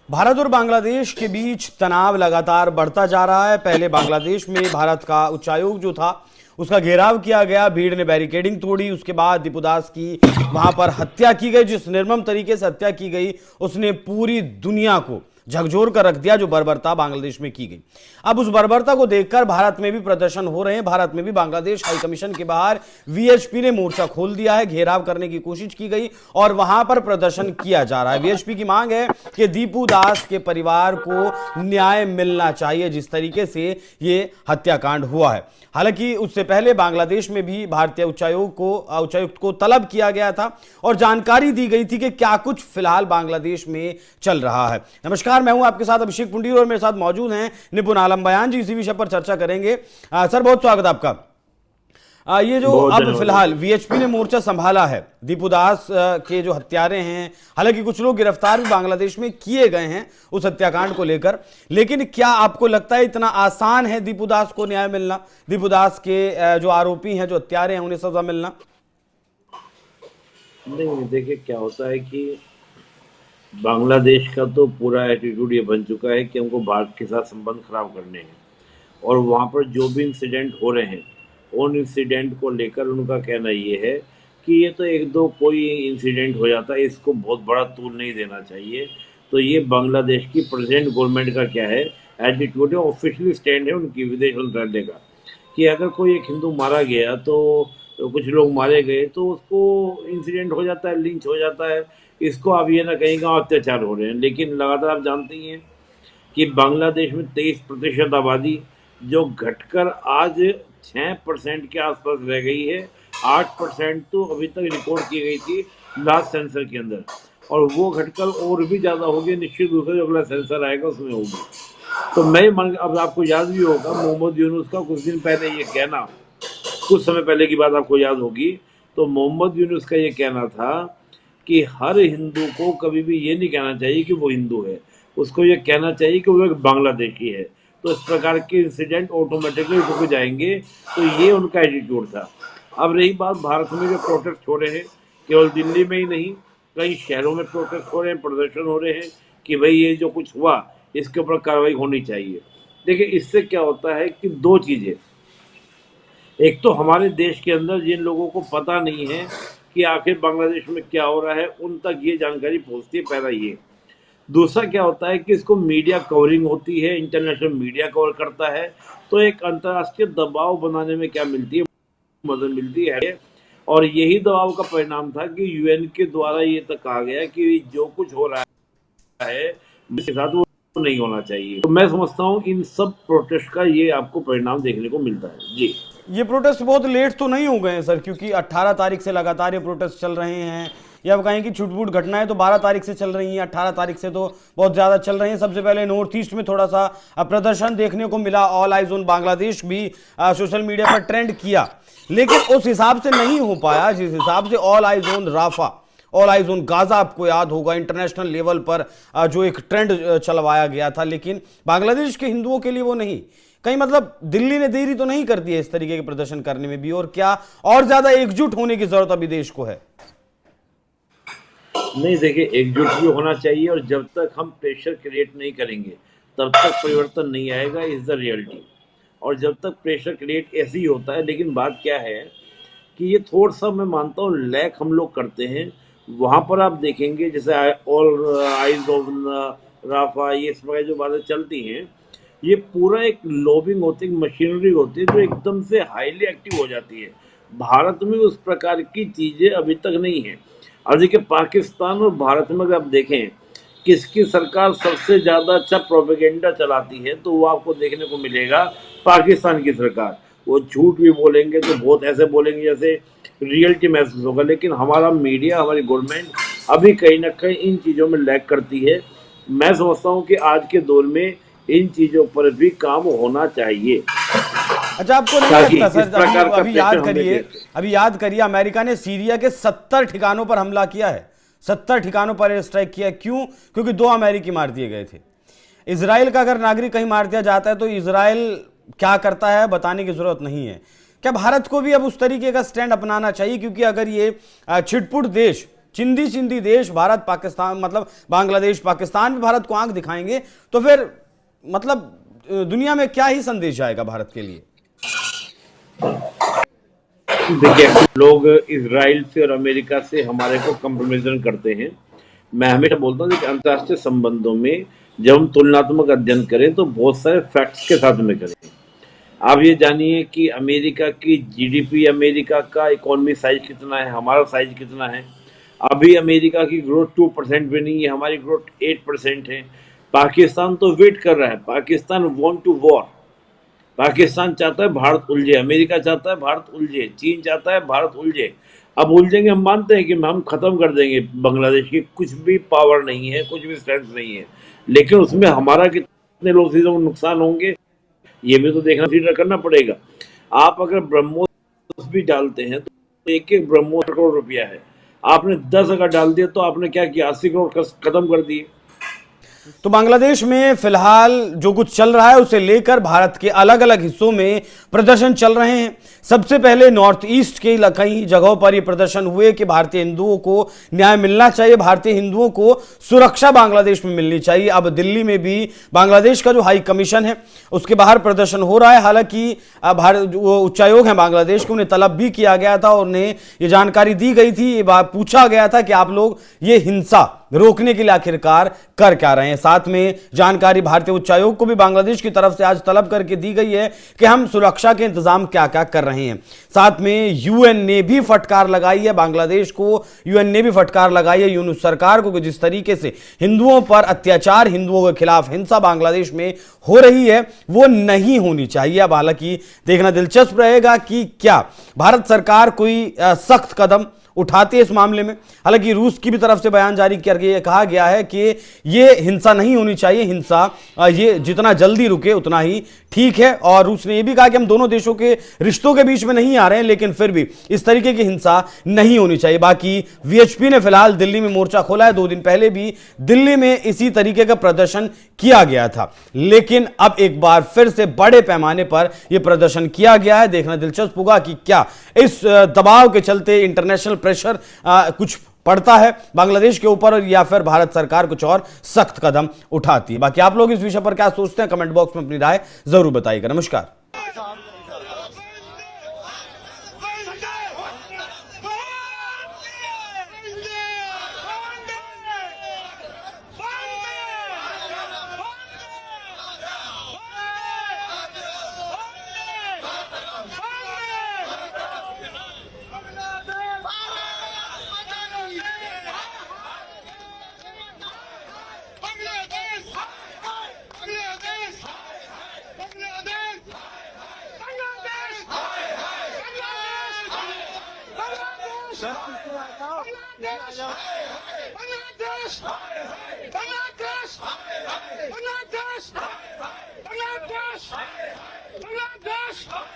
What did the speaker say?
भारत और बांग्लादेश के बीच तनाव लगातार बढ़ता जा रहा है। पहले बांग्लादेश में भारत का उच्चायोग जो था उसका घेराव किया गया, भीड़ ने बैरिकेडिंग तोड़ी। उसके बाद दीपू दास की वहां पर हत्या की गई। जिस निर्मम तरीके से हत्या की गई उसने पूरी दुनिया को झकझोर कर रख दिया, जो बर्बरता बांग्लादेश में की गई। अब उस बर्बरता को देखकर भारत में भी प्रदर्शन हो रहे हैं। भारत में भी बांग्लादेश हाई कमीशन के बाहर वीएचपी ने मोर्चा खोल दिया है, घेराव करने की कोशिश की गई और वहां पर प्रदर्शन किया जा रहा है। वीएचपी की मांग है कि दीपू दास के परिवार को न्याय मिलना चाहिए, जिस तरीके से ये हत्याकांड हुआ है। हालांकि उससे पहले बांग्लादेश में भी भारतीय उच्चायुक्त को तलब किया गया था और जानकारी दी गई थी कि क्या कुछ फिलहाल बांग्लादेश में चल रहा है। नमस्कार, मैं हूं आपके साथ अभिषेक पुंडीर और मेरे साथ मौजूद हैं निपुण आलम बयान जी। इसी विषय पर चर्चा करेंगे। सर, बहुत स्वागत आपका। ये जो अब फिलहाल वीएचपी ने मोर्चा संभाला है, दीपू दास के जो हत्यारे हैं, हालांकि कुछ लोग गिरफ्तार भी बांग्लादेश में किए गए हैं उस हत्याकांड को लेकर, लेकिन क्या आपको लगता है इतना आसान है दीपू दास को न्याय मिलना? दीपू दास के जो आरोपी हैं, जो हत्यारे हैं, उन्हें सजा मिलना? नहीं, देखिए क्या होता है कि बांग्लादेश का तो पूरा एटीट्यूड ये बन चुका है कि हमको भारत के साथ संबंध खराब करने हैं और वहाँ पर जो भी इंसिडेंट हो रहे हैं उन इंसिडेंट को लेकर उनका कहना ये है कि ये तो एक दो कोई इंसिडेंट हो जाता है, इसको बहुत बड़ा तूल नहीं देना चाहिए। तो ये बांग्लादेश की प्रेजेंट गवर्नमेंट का क्या है एटीट्यूड है, ऑफिशियली स्टैंड है उनकी विदेश मंत्रालय का, कि अगर कोई एक हिंदू मारा गया तो कुछ लोग मारे गए तो उसको इंसिडेंट हो जाता है, लिंच हो जाता है, इसको आप ये ना कहीं का अत्याचार हो रहे हैं। लेकिन लगातार आप जानते ही हैं कि बांग्लादेश में 23% आबादी जो घटकर आज 6% के आसपास रह गई है। 8% तो अभी तक रिकॉर्ड की गई थी लास्ट सेंसर के अंदर, और वो घटकर और भी ज़्यादा होगी। निश्चित रूप से जो अगला सेंसर आएगा उसमें होगी। तो मैं अब आपको याद भी होगा मोहम्मद यूनुस का कुछ दिन पहले ये कहना, कुछ समय पहले की बात आपको याद होगी, तो मोहम्मद यूनुस का ये कहना था कि हर हिंदू को कभी भी ये नहीं कहना चाहिए कि वो हिंदू है, उसको ये कहना चाहिए कि वो एक बांग्लादेशी है। तो इस प्रकार के इंसिडेंट ऑटोमेटिकली रुक जाएंगे। तो ये उनका एटीट्यूड था। अब रही बात भारत में जो प्रोटेस्ट हो रहे हैं, केवल दिल्ली में ही नहीं, कई शहरों में प्रोटेस्ट हो रहे हैं, प्रदर्शन हो रहे हैं कि भाई ये जो कुछ हुआ इसके ऊपर कार्रवाई होनी चाहिए। देखिए, इससे क्या होता है कि दो चीज़ें, एक तो हमारे देश के अंदर जिन लोगों को पता नहीं है कि आखिर बांग्लादेश में क्या हो रहा है उन तक ये जानकारी पहुंचती है, पहला ये। दूसरा क्या होता है कि इसको मीडिया कवरिंग होती है, इंटरनेशनल मीडिया कवर करता है, तो एक अंतर्राष्ट्रीय दबाव बनाने में क्या मिलती है, मदद मिलती है। और यही दबाव का परिणाम था कि यूएन के द्वारा ये तक कहा गया कि जो कुछ हो रहा है इसके साथ वो नहीं होना चाहिए। तो मैं समझता हूँ इन सब प्रोटेस्ट का ये आपको परिणाम देखने को मिलता है। जी, ये प्रोटेस्ट बहुत लेट तो नहीं हो गए हैं सर? क्योंकि 18 तारीख से लगातार ये प्रोटेस्ट चल रहे हैं, या आप कहें कि छुटपुट घटनाएं तो 12 तारीख से चल रही हैं, 18 तारीख से तो बहुत ज़्यादा चल रही हैं। सबसे पहले नॉर्थ ईस्ट में थोड़ा सा प्रदर्शन देखने को मिला, ऑल आइज ऑन बांग्लादेश भी सोशल मीडिया पर ट्रेंड किया, लेकिन उस हिसाब से नहीं हो पाया जिस हिसाब से all eyes on Rafah, all eyes on Gaza, आपको याद होगा इंटरनेशनल लेवल पर जो एक ट्रेंड चलवाया गया था। लेकिन बांग्लादेश के हिंदुओं के लिए वो नहीं। कहीं मतलब दिल्ली ने देरी तो नहीं कर दी है इस तरीके के प्रदर्शन करने में भी? और क्या और ज्यादा एकजुट होने की जरूरत अभी देश को है? नहीं, देखिए एकजुट भी होना चाहिए, और जब तक हम प्रेशर क्रिएट नहीं करेंगे तब तक परिवर्तन नहीं आएगा, इज द रियलिटी। और जब तक प्रेशर क्रिएट ऐसे ही होता है, लेकिन बात क्या है कि ये थोड़ा सा मैं मानता हूँ लैक हम लोग करते हैं। वहाँ पर आप देखेंगे जैसे ऑल आइज ऑन राफा, ये इस प्रकार जो बातें चलती हैं, ये पूरा एक लॉबिंग होती है, मशीनरी होती है जो एकदम से हाईली एक्टिव हो जाती है। भारत में उस प्रकार की चीज़ें अभी तक नहीं है। अब देखिए पाकिस्तान और भारत में अगर आप देखें किसकी सरकार सबसे ज़्यादा अच्छा प्रोपेगेंडा चलाती है, तो वो आपको देखने को मिलेगा पाकिस्तान की सरकार। वो झूठ भी बोलेंगे तो बहुत ऐसे बोलेंगे जैसे रियलिटी महसूस होगा, लेकिन हमारा मीडिया, हमारी गवर्नमेंट अभी कहीं ना कहीं इन चीज़ों में लैग करती है। मैं समझता हूँ कि आज के दौर में इन चीज़ों पर भी काम होना चाहिए। अच्छा, आपको नहीं लगता सर, अभी याद करिए अमेरिका ने सीरिया के 70 ठिकानों पर हमला किया है, 70 ठिकानों पर एयर स्ट्राइक किया। क्यों? क्योंकि 2 अमेरिकी मार दिए गए थे। इजराइल का अगर नागरिक कहीं मार दिया जाता है तो इजराइल क्या करता है बताने की जरूरत नहीं है। क्या भारत को भी अब उस तरीके का स्टैंड अपनाना चाहिए? क्योंकि अगर ये छिटपुट देश चिंदी चिंदी देश भारत पाकिस्तान, मतलब बांग्लादेश पाकिस्तान भी भारत को आंख दिखाएंगे, तो फिर मतलब दुनिया में क्या ही संदेश जाएगा भारत के लिए? देखिए, लोग इजराइल से और अमेरिका से हमारे को कंपैरिजन करते हैं। मैं हमेशा बोलता हूँ कि अंतर्राष्ट्रीय संबंधों में जब हम तुलनात्मक अध्ययन करें तो बहुत सारे फैक्ट्स के साथ में करें। आप ये जानिए कि अमेरिका की जीडीपी, अमेरिका का इकोनॉमी साइज कितना है, हमारा साइज कितना है। अभी अमेरिका की ग्रोथ 2% भी नहीं है, हमारी ग्रोथ 8% है। पाकिस्तान तो वेट कर रहा है, Pakistan want to war. Pakistan चाहता है भारत उलझे, अमेरिका चाहता है भारत उलझे, चीन चाहता है भारत उलझे। अब उलझेंगे, हम मानते हैं कि हम खत्म कर देंगे बांग्लादेश की, कुछ भी पावर नहीं है, कुछ भी स्ट्रेंथ नहीं है, लेकिन उसमें हमारा कितने लोग सीधे नुकसान होंगे ये भी तो देखना, कंसीडर करना पड़ेगा। आप अगर ब्रह्मोस भी डालते हैं तो एक एक ब्रह्मोस करोड़ रुपया है, आपने 10 अगर डाल दिया तो आपने क्या किया, 80 करोड़ खत्म कर दिए। तो बांग्लादेश में फिलहाल जो कुछ चल रहा है उसे लेकर भारत के अलग अलग हिस्सों में प्रदर्शन चल रहे हैं। सबसे पहले नॉर्थ ईस्ट के कई जगहों पर यह प्रदर्शन हुए कि भारतीय हिंदुओं को न्याय मिलना चाहिए, भारतीय हिंदुओं को सुरक्षा बांग्लादेश में मिलनी चाहिए। अब दिल्ली में भी बांग्लादेश का जो हाई कमीशन है उसके बाहर प्रदर्शन हो रहा है। हालांकि भारत जो उच्चायोग है बांग्लादेश को, उन्हें तलब भी किया गया था और उन्हें यह जानकारी दी गई थी, ये बात पूछा गया था कि आप लोग ये हिंसा रोकने के लिए आखिरकार कर क्या रहे हैं। साथ में जानकारी भारतीय उच्चायोग को भी बांग्लादेश की तरफ से आज तलब करके दी गई है कि हम सुरक्षा के इंतजाम क्या क्या कर रहे हैं। साथ में यूएन ने भी फटकार लगाई है बांग्लादेश को, यूएन ने भी फटकार लगाई है यूनुस सरकार को कि जिस तरीके से हिंदुओं पर अत्याचार, हिंदुओं के खिलाफ हिंसा बांग्लादेश में हो रही है वो नहीं होनी चाहिए। अब हालांकि देखना दिलचस्प रहेगा कि क्या भारत सरकार कोई सख्त कदम उठाती है इस मामले में। हालांकि रूस की भी तरफ से बयान जारी करके ये कहा गया है कि ये हिंसा नहीं होनी चाहिए, हिंसा ये जितना जल्दी रुके उतना ही ठीक है। और रूस ने ये भी कहा कि हम दोनों देशों के रिश्तों के बीच में नहीं आ रहे हैं, लेकिन फिर भी इस तरीके की हिंसा नहीं होनी चाहिए। बाकी वीएचपी ने फिलहाल दिल्ली में मोर्चा खोला है। 2 दिन पहले भी दिल्ली में इसी तरीके का प्रदर्शन किया गया था, लेकिन अब एक बार फिर से बड़े पैमाने पर यह प्रदर्शन किया गया है। देखना दिलचस्प होगा कि क्या इस दबाव के चलते इंटरनेशनल प्रेशर कुछ पड़ता है बांग्लादेश के ऊपर या फिर भारत सरकार कुछ और सख्त कदम उठाती है। बाकी आप लोग इस विषय पर क्या सोचते हैं, कमेंट बॉक्स में अपनी राय जरूर बताइएगा। नमस्कार। Bangladesh!